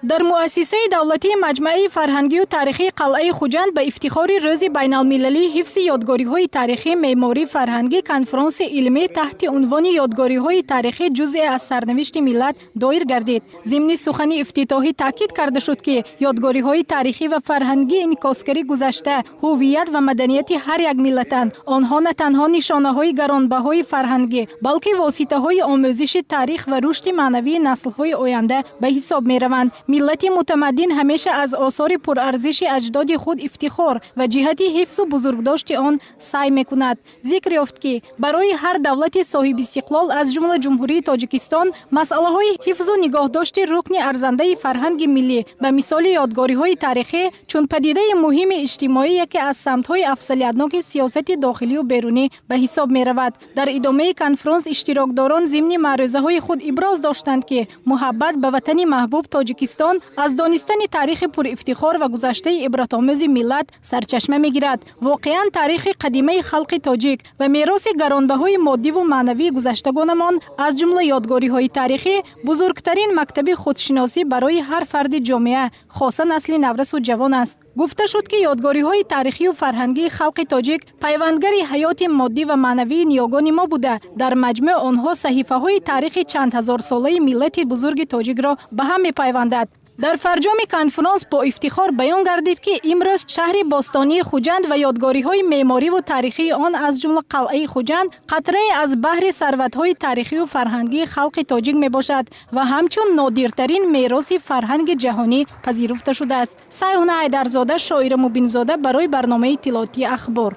در مؤسسه دولتی مجمع فرهنگی و تاریخی قلعه خوجند به افتخار روز بین المللی حفظ یادگاری‌های تاریخی معماری فرهنگی کنفرانس علمی تحت عنوان یادگاری‌های تاریخی جزئی از سرنوشت ملت دایر گردید. ضمن سخن افتتاحی تاکید کرده شد که یادگاری‌های تاریخی و فرهنگی انعکاسگری گذشته، هویت و مدنیت هر یک ملتند. آنها نه تنها نشانه‌های گرانبهای فرهنگی، بلکه واسطه‌های آموزش تاریخ و رشد معنوی نسل‌های آینده به حساب می‌روند. ملت متمدن همیشه از آثار پرارزش اجداد خود افتخار و جهت حفظ و بزرگداشت آن سعی می‌کند. ذکر یافت که برای هر دولت صاحب استقلال از جمله جمهوری تاجیکستان مسائل حفظ و نگهداشت رکن ارزنده فرهنگ ملی به مثال یادگاری‌های تاریخی چون پدیده مهم اجتماعی که از سمت‌های افضلیت‌ناک سیاست داخلی و بیرونی به حساب می‌رود. در ادامه کنفرانس اشتراکداران ضمن معروضه‌های خود ابراز داشتند که محبت به وطن محبوب تاجیکستان از دانستن تاریخ پر افتخار و گذشته عبرت‌آموز ملت سرچشمه می‌گیرد. واقعاً تاریخ قدیمی خلق تاجیک و میراث گرانبهای مادی و معنوی گذشتگانمان از جمله یادگاری‌های تاریخی بزرگترین مکتب خودشناسی برای هر فرد جامعه، خاصه نسل نورس و جوان است. گفته شد که یادگاری‌های تاریخی و فرهنگی خلق تاجیک پیوندگر حیات مادی و معنوی نیاگان ما بوده. در مجمع آنها صحیفه‌های تاریخ چند هزار ساله ملت بزرگ تاجیک را به هم می‌پیوندد. در فرجام کنفرانس با افتخار بیان گردید که امروز شهر باستانی خوجند و یادگاری‌های معماری و تاریخی آن از جمله قلعه خوجند قطره از بحر ثروت‌های تاریخی و فرهنگی خلق تاجیک میباشد و همچون نادرترین میراث فرهنگ جهانی پذیرفته شده است. سیحون حیدرزاده، شاعر مبین‌زاده برای برنامه اطلاعاتی اخبار.